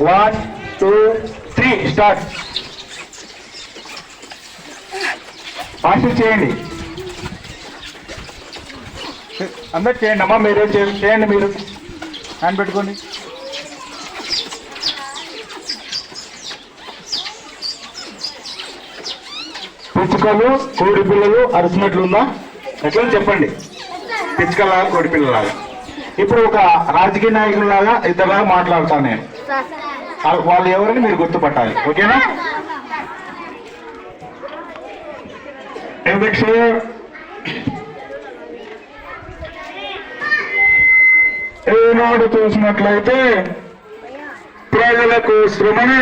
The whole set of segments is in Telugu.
1 2 3 స్టార్ట్. ఫాస్ట్ చేయండి, అందరు చేయండి అమ్మా. మీరే చేయండి, మీరు హ్యాండ్ పెట్టుకోండి. పిచ్చుకలు కోడి పిల్లలు అరుచినట్లుందా? ఎట్లా చెప్పండి, పిచ్చుకలాగా కోడి పిల్లలాగా. ఇప్పుడు ఒక రాజకీయ నాయకులాగా ఇద్దరులాగా మాట్లాడతాను నేను. వాళ్ళు ఎవరని మీరు గుర్తుపట్టాలి, ఓకేనా? ఈనాడు చూసినట్లయితే ప్రజలకు శ్రమని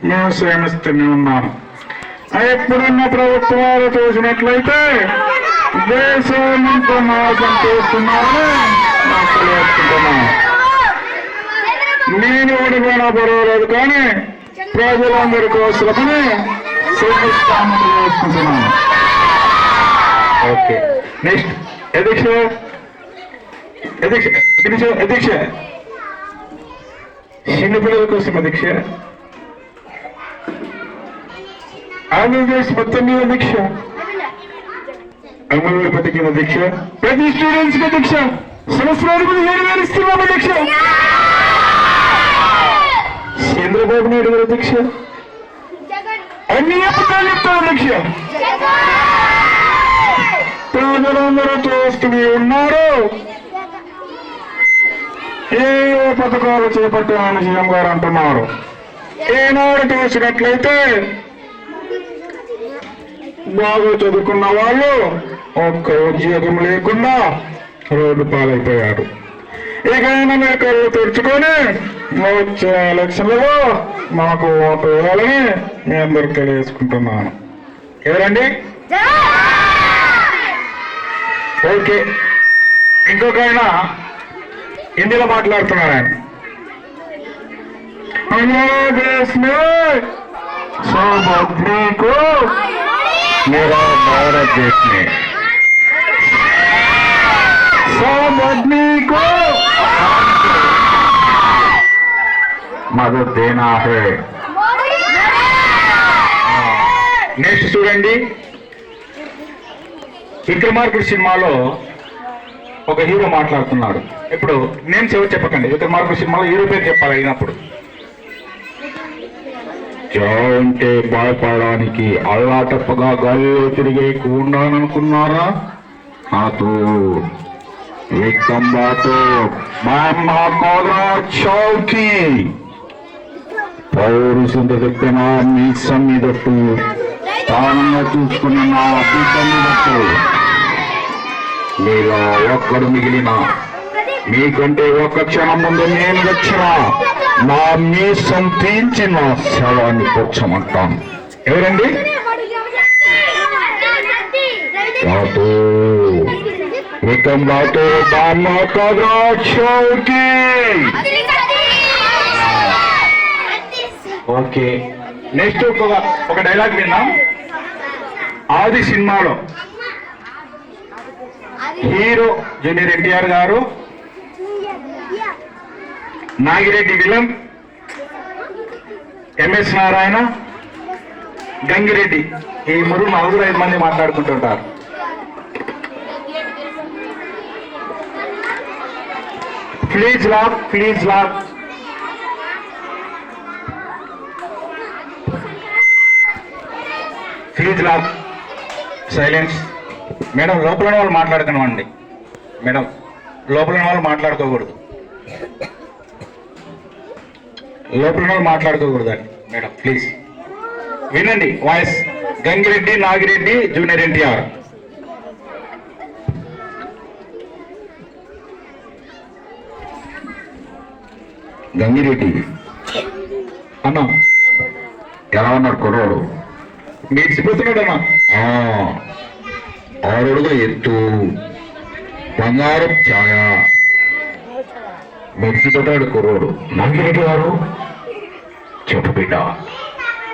మేము శ్రమిస్తూనే ఉన్నాము. ఎప్పుడున్న ప్రభుత్వాలు చూసినట్లయితే దేశాన్ని నాశనం చేస్తున్నారని నాకు తెలియజేస్తున్నాను. నేను ఓడిపోయినా పర్వాలేదు, కానీ ప్రజలందరి కోసమని శ్రమిస్తామని తెలియజేసుకుంటున్నాను. ఓకే, నెక్స్ట్ అధ్యక్ష చిన్నపిల్లల కోసం అధ్యక్ష, ఆంధ్రప్రదేశ్ మొత్తం మీద అధ్యక్ష అంగన్వాడీ పథకం అధ్యక్ష ప్రతి స్టూడెంట్స్ కి అధ్యక్ష సంవత్సరానికి 7,000 ఇస్తున్నాం అధ్యక్ష. చంద్రబాబు నాయుడు గారు అధ్యక్ష అన్ని అబద్ధాలు చెప్తారు అధ్యక్ష. ప్రజలందరూ చూస్తూనే ఉన్నారు. ఏ పథకాలు చేపట్టామని సీఎం గారు అంటున్నారు. ఏనాడు చూసినట్లయితే బాగా చదువుకున్న వాళ్ళు ఒక్క ఉద్యోగం లేకుండా రోడ్డు పాలైపోయారు. ఇకైనా మీరు కళ్ళు తెరుచుకొని వచ్చే ఎలక్షన్లలో మాకు ఓటు వేయాలని మీ అందరికి తెలియజేసుకుంటున్నాను. ఎవరండి? ఓకే, ఇంకొక ఆయన హిందీలో మాట్లాడుతున్నారు. ఆయన देश में सब आदमी को मेरा भारत देश में सब आदमी को मदद देना है. నెక్స్ట్ చూడండి, విక్రమార్కుడు సినిమాలో ఒక హీరో మాట్లాడుతున్నాడు. ఇప్పుడు నేను ఎవరు చెప్పకండి, విక్రమార్కుడు సినిమాలో హీరో పేరు చెప్పాలి. అయినప్పుడు అంటే భయపడడానికి అల్లాటప్పగా గాలిలో తిరిగే కూడాననుకున్నారా? నాతో చౌకి పౌరుషంతో చెప్పిన మీసం మీదట్టు స్థానంగా చూసుకున్న నా పీఠం మీదట్టు మీలో ఒక్కడు మిగిలిన మీకంటే ఒక్క క్షణం ముందు నేను వచ్చిన నా మీసం తీయించి నా శవాన్ని కూర్చోమంటాను. ఎవరండి? వికంబాతో చౌకి. ఓకే, నెక్స్ట్ ఒక డైలాగ్ విన్నాం. ఆది సినిమాలో హీరో జూనియర్ ఎన్టీఆర్ గారు, నాగిరెడ్డి విలం, ఎంఎస్ నారాయణ, గంగిరెడ్డి, ఈ నలుగురు 5 మంది మాట్లాడుకుంటుంటారు. Please lock, please lock. Please lock, silence. Madam, లోపల వాళ్ళు మాట్లాడుకున్నామండి. మేడం, లోపల వాళ్ళు మాట్లాడుకోకూడదు, లోపల వాళ్ళు మాట్లాడుకోకూడదండి. మేడం ప్లీజ్ వినండి వాయిస్. గంగిరెడ్డి, నాగిరెడ్డి, జూనియర్ ఎన్టీఆర్. గంగిరెడ్డి అన్నా, ఎలా ఉన్నాడు కుర్రాడు? మెచ్చిపోతున్నాడన్నా. 6 అడుగుల ఎత్తు, బంగారం ఛాయ, మెచ్చిపోతాడు కుర్రోడు. నాగిరెడ్డి గారు చెప్పు బిడ్డ,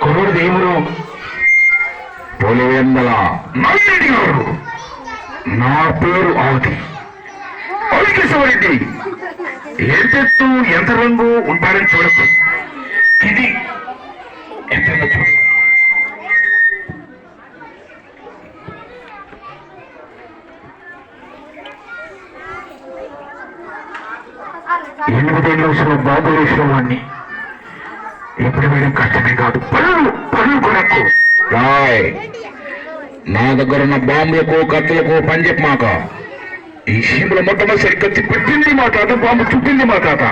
కుర్రోడు దేవుడు. పొలివెందల నాగిరెడ్డి గారు, నా పేరు ఆది అలికేశ్వరెడ్డి. ఎంతెత్తు ఎంత రంగు ఉంటారని చూడకు, ఇది ఎంత చూడు. ఎనిమిదేళ్ళ వయసులో బాబు వేసిన వాడిని ఎప్పుడు వేయడం కష్టమే కాదు. పళ్ళు కొరకు రాయ్. నా దగ్గర ఉన్న బాంబులకు కత్తులకు పని చెప్పు మాక. ఈ సీముల మొట్టమొదటి కత్తి పెట్టింది మా తాత, బాంబు చుట్టింది మా తాత.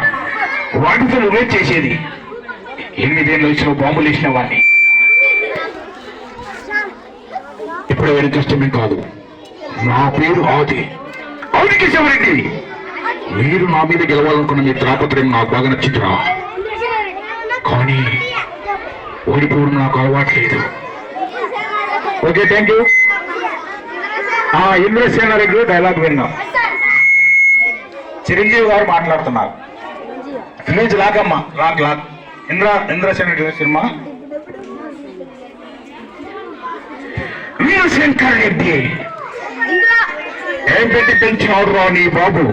వాటితో నువ్వే చేసేది. 8 ఏళ్ళ వయసులో బాంబులు వేసిన వాడిని ఇప్పుడు వేరే కష్టమే కాదు. నా పేరు ఆది కిషోరెడ్డి. మీరు నా మీద గెలవాలనుకున్న మీ తాపత్రయం నాకు బాగా నచ్చిందిరా, కానీ ఓడిపోవడం నాకు అలవాట్లేదు. Okay, thank you. Indrasena Reddy dialogue విన్నాం. చిరంజీవి గారు మాట్లాడుతున్నారు. ప్లీజ్ లాగమ్మా, లాగ్. ఇంద్రసేనారెడ్డి సినిమా. వీరశంకర్ రెడ్డి ఏం పెట్టి పెంచినాడు రా నీ బాబు.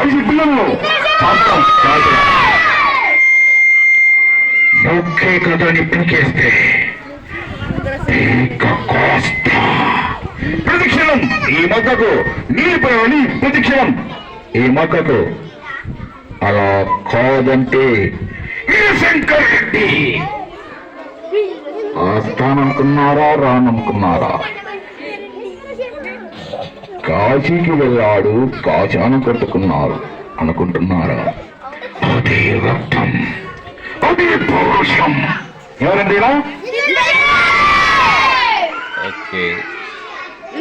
5 పిల్లలు ముఖ్య కథని పీకేస్తే ప్రతిక్షణం ఈ మొక్కకు నీరు పడవని, ప్రతిక్షణం ఈ మొక్కకు. అలా కాదంటే వీరశంకర్ రెడ్డి వస్తాననుకున్నారా, రాననుకున్నారా? కాశీకి వెళ్ళాడు, కాశానం కట్టుకున్నారు అనుకుంటున్నారా? అదే రక్తం, అదే పౌరుషం. ఎవరండి? ఓకే.